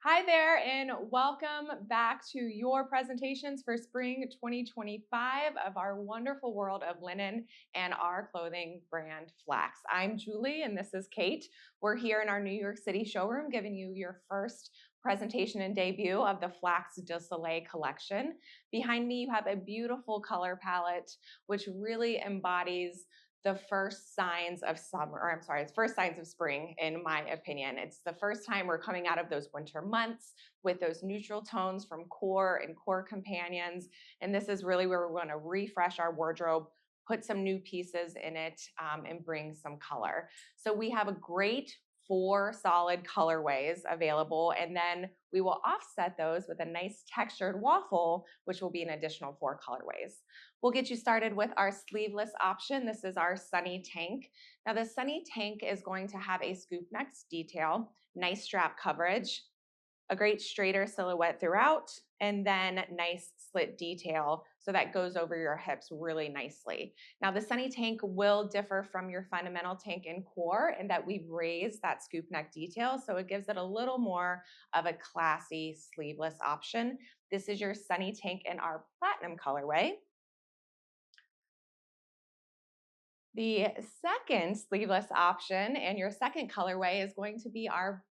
Hi there, and welcome back to your presentations for spring 2025 of our wonderful world of linen and our clothing brand Flax. I'm Julie, and this is Kate. We're here in our New York City showroom giving you your first presentation and debut of the Flax du Soleil collection. Behind me, you have a beautiful color palette, which really embodies the first signs of summer, or I'm sorry, it's first signs of spring, in my opinion. It's the first time we're coming out of those winter months with those neutral tones from core and core companions. And this is really where we want to refresh our wardrobe, put some new pieces in it, and bring some color. So we have a great 4 solid colorways available, and then we will offset those with a nice textured waffle, which will be an additional 4 colorways. We'll get you started with our sleeveless option. This is our sunny tank. Now the sunny tank is going to have a scoop neck detail, nice strap coverage, a great straighter silhouette throughout, and then nice slit detail so that goes over your hips really nicely. Now the sunny tank will differ from your fundamental tank and core in that we've raised that scoop neck detail, so it gives it a little more of a classy sleeveless option. This is your sunny tank in our platinum colorway. The second sleeveless option and your second colorway is going to be our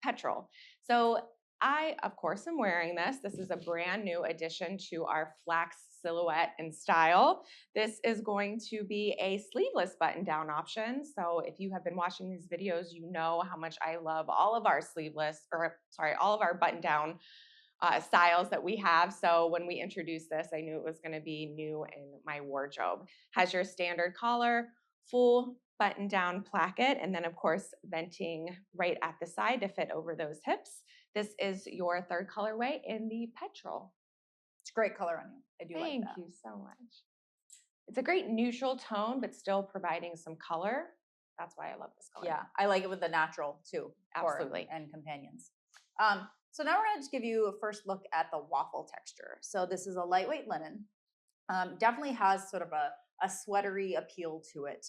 petrol. So I, of course, am wearing this. This is a brand new addition to our Flax silhouette and style. This is going to be a sleeveless button down option. So if you have been watching these videos, you know how much I love all of our sleeveless, or sorry, all of our button down styles that we have. So when we introduced this, I knew it was going to be new in my wardrobe. Has your standard collar, full button down placket, and then of course venting right at the side to fit over those hips. This is your third colorway in the petrol. It's a great color on you. I do like Thank that. you so much. It's a great neutral tone, but still providing some color. That's why I love this color. Yeah, I like it with the natural too. Absolutely. And companions. So now we're going to just give you a first look at the waffle texture. So this is a lightweight linen. Definitely has sort of a sweatery appeal to it.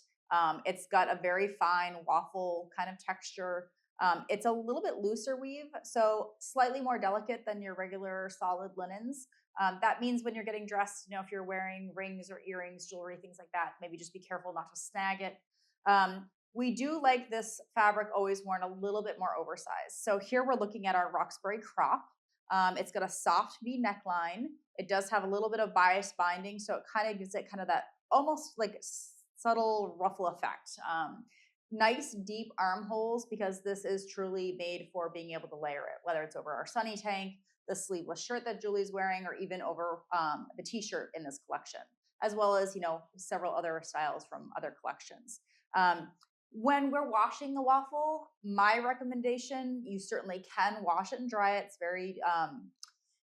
It's got a very fine waffle kind of texture. It's a little bit looser weave, so slightly more delicate than your regular solid linens. That means when you're getting dressed, if you're wearing rings or earrings, jewelry, things like that, maybe just be careful not to snag it. We do like this fabric always worn a little bit more oversized. So here we're looking at our Roxbury Crop. It's got a soft V neckline. It does have a little bit of bias binding, so it kind of gives it kind of that almost like subtle ruffle effect. Nice deep armholes because this is truly made for being able to layer it, whether it's over our sunny tank, the sleeveless shirt that Julie's wearing, or even over the t-shirt in this collection, as well as several other styles from other collections. When we're washing the waffle, my recommendation, you certainly can wash it and dry it. It's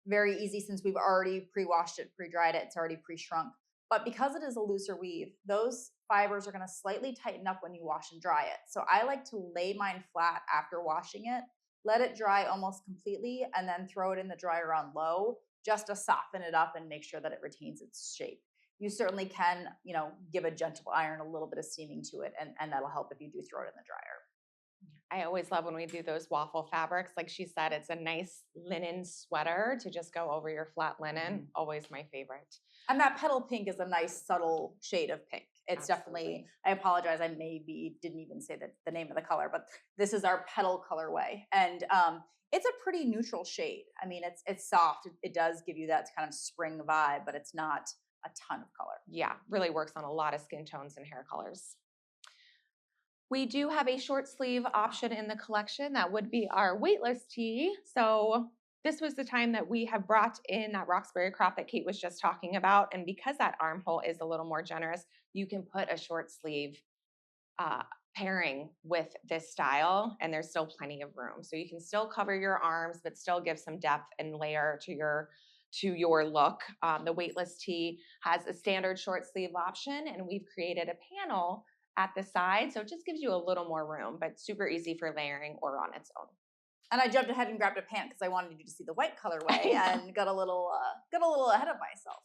very easy since we've already pre-washed it, pre-dried it. It's already pre-shrunk. But because it is a looser weave, those fibers are going to slightly tighten up when you wash and dry it. So I like to lay mine flat after washing it, let it dry almost completely, and then throw it in the dryer on low just to soften it up and make sure that it retains its shape. You certainly can, give a gentle iron, a little bit of steaming to it, and that'll help if you do throw it in the dryer. I always love when we do those waffle fabrics. Like she said, it's a nice linen sweater to just go over your flat linen. Mm-hmm. Always my favorite. And that petal pink is a nice subtle shade of pink. It's Absolutely. definitely, I apologize, I maybe didn't even say the name of the color, but this is our petal colorway. And it's a pretty neutral shade. I mean, it's soft. It does give you that kind of spring vibe, but it's not a ton of color. Yeah, really works on a lot of skin tones and hair colors. We do have a short sleeve option in the collection. That would be our weightless tee. So this was the time that we have brought in that Roxbury Crop that Kate was just talking about. And because that armhole is a little more generous, you can put a short sleeve pairing with this style, and there's still plenty of room. So you can still cover your arms, but still give some depth and layer to your look. The weightless tee has a standard short sleeve option, and we've created a panel at the side, so it just gives you a little more room, but super easy for layering or on its own. And I jumped ahead and grabbed a pant because I wanted you to see the white colorway and got a little ahead of myself.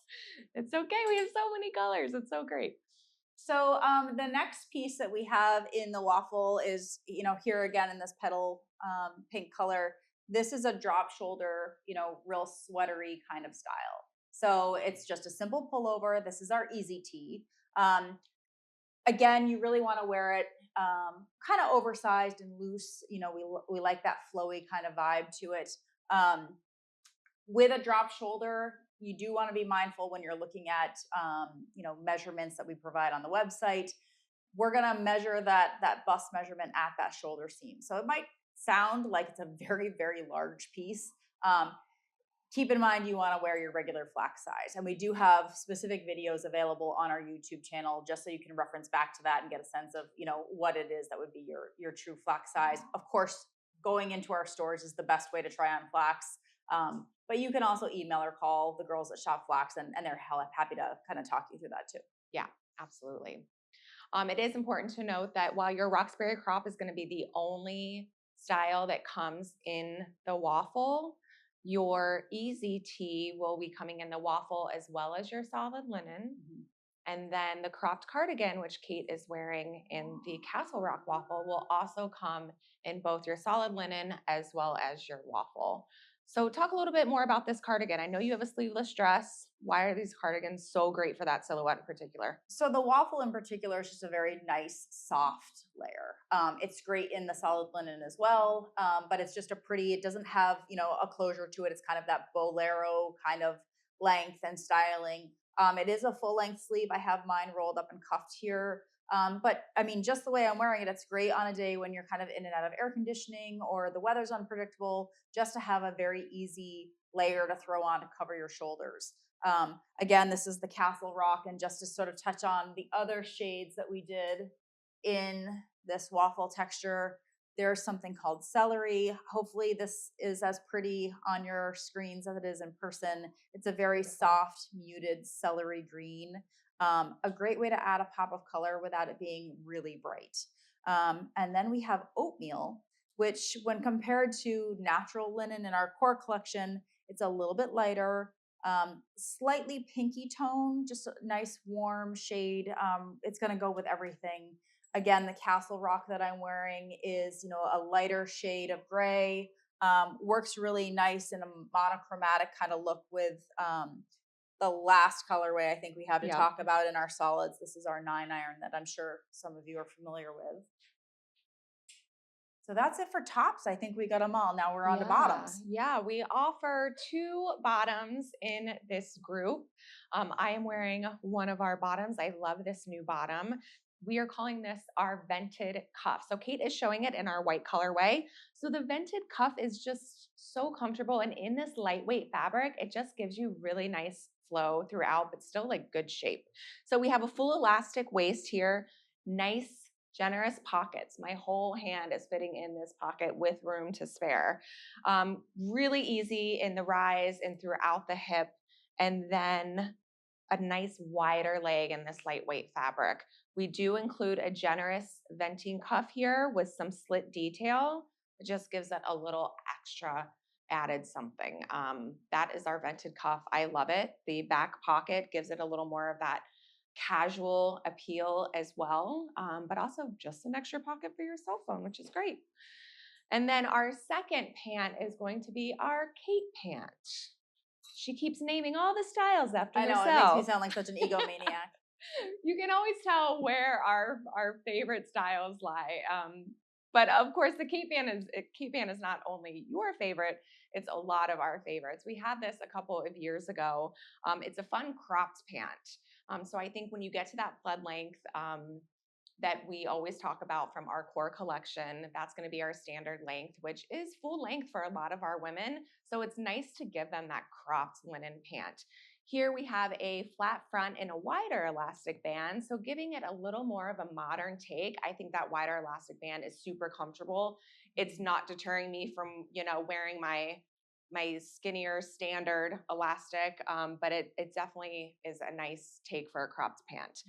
It's okay. We have so many colors. It's so great. So the next piece that we have in the waffle is, here again in this petal pink color. This is a drop shoulder, real sweatery kind of style. So it's just a simple pullover. This is our easy tee. Um, Again, you really want to wear it kind of oversized and loose. We like that flowy kind of vibe to it. Um, with a drop shoulder, you do want to be mindful when you're looking at measurements that we provide on the website. We're going to measure that bust measurement at that shoulder seam. So it might sound like it's a very, very large piece. Um, Keep in mind you want to wear your regular flax size. And we do have specific videos available on our YouTube channel just so you can reference back to that and get a sense of, what it is that would be your true flax size. Of course, going into our stores is the best way to try on flax. But you can also email or call the girls at Shop Flax, and they're happy to kind of talk you through that too. Yeah, absolutely. It is important to note that while your Roxbury Crop is going to be the only style that comes in the waffle, your easy tee will be coming in the waffle as well as your solid linen. Mm-hmm. And then the cropped cardigan, which Kate is wearing in the Castle Rock waffle, will also come in both your solid linen as well as your waffle. So talk a little bit more about this cardigan. I know you have a sleeveless dress. Why are these cardigans so great for that silhouette in particular? So the waffle in particular is just a very nice, soft layer. It's great in the solid linen as well, but it's just it doesn't have, a closure to it. It's kind of that bolero kind of length and styling. It is a full length sleeve. I have mine rolled up and cuffed here. But I mean, just the way I'm wearing it, it's great on a day when you're kind of in and out of air conditioning or the weather's unpredictable, just to have a very easy layer to throw on to cover your shoulders. Again, this is the Castle Rock, and just to sort of touch on the other shades that we did in this waffle texture, there's something called Celery. Hopefully this is as pretty on your screens as it is in person. It's a very soft, muted celery green. A great way to add a pop of color without it being really bright. And then we have Oatmeal, which when compared to natural linen in our core collection, it's a little bit lighter, slightly pinky tone, just a nice warm shade. It's going to go with everything. Again, the Castle Rock that I'm wearing is, a lighter shade of gray. Works really nice in a monochromatic kind of look with the last colorway I think we have to talk about in our solids. This is our 9-iron that I'm sure some of you are familiar with. So that's it for tops. I think we got them all. Now we're on to bottoms. Yeah, we offer 2 bottoms in this group. I am wearing one of our bottoms. I love this new bottom. We are calling this our vented cuff. So Kate is showing it in our white colorway. So the vented cuff is just so comfortable. And in this lightweight fabric, it just gives you really nice flow throughout, but still like good shape. So we have a full elastic waist here, nice generous pockets. My whole hand is fitting in this pocket with room to spare. Really easy in the rise and throughout the hip. And then a nice wider leg in this lightweight fabric. We do include a generous venting cuff here with some slit detail. It just gives it a little extra added something. That is our vented cuff. I love it. The back pocket gives it a little more of that casual appeal as well, but also just an extra pocket for your cell phone, which is great. And then our second pant is going to be our Kate pant. She keeps naming all the styles after herself. I know, it makes me sound like such an egomaniac. You can always tell where our favorite styles lie. But of course, the Kate pant is not only your favorite, it's a lot of our favorites. We had this a couple of years ago. It's a fun cropped pant. So I think when you get to that flood length that we always talk about from our core collection, that's going to be our standard length, which is full length for a lot of our women. So it's nice to give them that cropped linen pant. Here we have a flat front and a wider elastic band, so giving it a little more of a modern take. I think that wider elastic band is super comfortable. It's not deterring me from, wearing my skinnier standard elastic, but it definitely is a nice take for a cropped pant.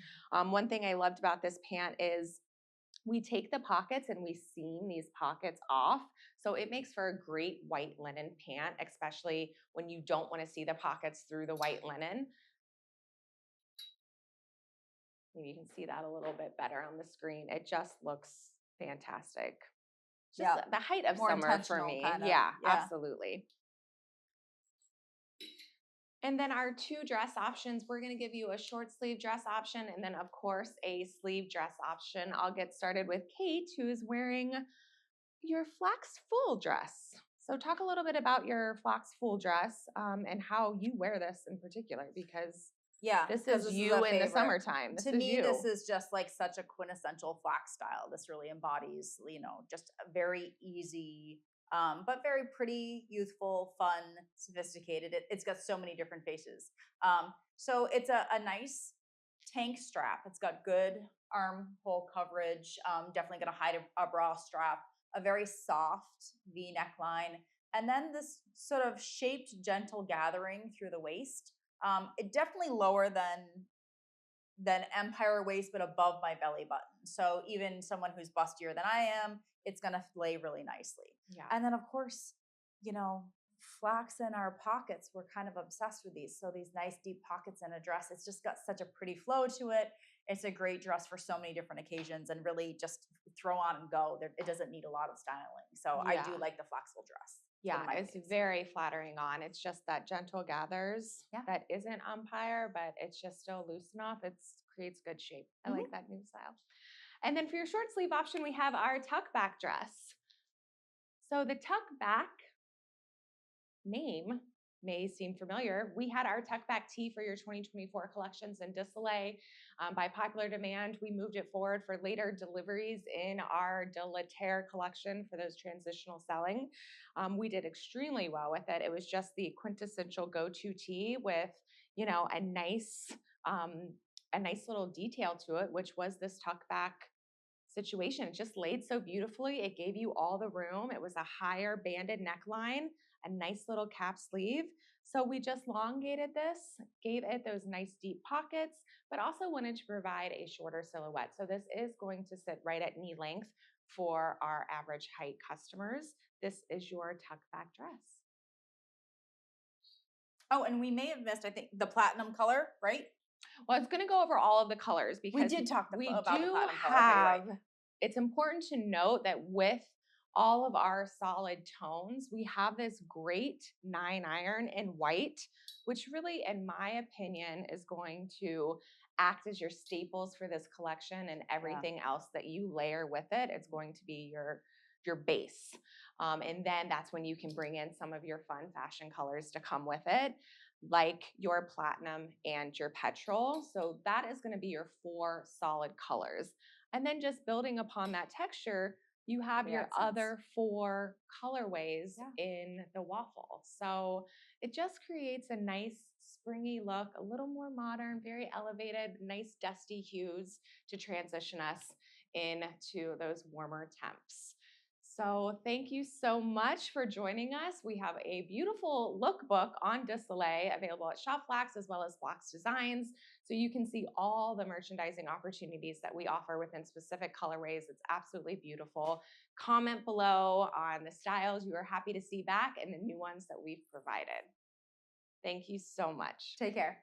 One thing I loved about this pant is we take the pockets and we seam these pockets off. So it makes for a great white linen pant, especially when you don't want to see the pockets through the white linen. Maybe you can see that a little bit better on the screen. It just looks fantastic. just the height of More summer for intentional me. kind of. Yeah, Yeah. absolutely. And then our two dress options, we're going to give you a short sleeve dress option and then, of course, a sleeve dress option. I'll get started with Kate, who is wearing your Flax-Full Dress. So talk a little bit about your Flax-Full Dress and how you wear this in particular, because Yeah, this because is this is you a in the favorite. summertime. This To is me, this you. is just like such a quintessential flax style. This really embodies, just a very easy, but very pretty, youthful, fun, sophisticated. It's got so many different faces. So it's a nice tank strap. It's got good armhole coverage. Definitely going to hide a bra strap. A very soft V neckline, and then this sort of shaped, gentle gathering through the waist. It definitely lower than empire waist, but above my belly button. So even someone who's bustier than I am, it's gonna lay really nicely. Yeah. And then of course, flax in our pockets. We're kind of obsessed with these. So these nice deep pockets in a dress. It's just got such a pretty flow to it. It's a great dress for so many different occasions and really just throw on and go. It doesn't need a lot of styling. So I do like the Flax-Full Dress. Yeah, it's very flattering on. It's just that gentle gathers that isn't umpire, but it's just still loose enough. It creates good shape. I like that new style. And then for your short sleeve option, we have our tuck back dress. So the tuck back name may seem familiar. We had our tuck back tee for your 2024 collections in Soleil. By popular demand, we moved it forward for later deliveries in our de la Terre collection for those transitional selling. We did extremely well with it. It was just the quintessential go-to tee with, a nice little detail to it, which was this tuck back situation. It just laid so beautifully. It gave you all the room. It was a higher banded neckline, a nice little cap sleeve. So we just elongated this, gave it those nice deep pockets, but also wanted to provide a shorter silhouette. So this is going to sit right at knee length for our average height customers. This is your tuck back dress. Oh, and we may have missed, I think, the platinum color, right? Well, I was going to go over all of the colors because we did talk about the platinum color. Have, it's important to note that with all of our solid tones, we have this great 9-iron in white, which really, in my opinion, is going to act as your staples for this collection, and everything else that you layer with it, it's going to be your base. And then that's when you can bring in some of your fun fashion colors to come with it, like your platinum and your petrol. So that is going to be your 4 solid colors. And then just building upon that texture, you have your other 4 colorways in the waffle. So it just creates a nice springy look, a little more modern, very elevated, nice dusty hues to transition us into those warmer temps. So thank you so much for joining us. We have a beautiful lookbook on Soleil available at Shop Flax as well as Flax Designs. So you can see all the merchandising opportunities that we offer within specific colorways. It's absolutely beautiful. Comment below on the styles you are happy to see back and the new ones that we've provided. Thank you so much. Take care.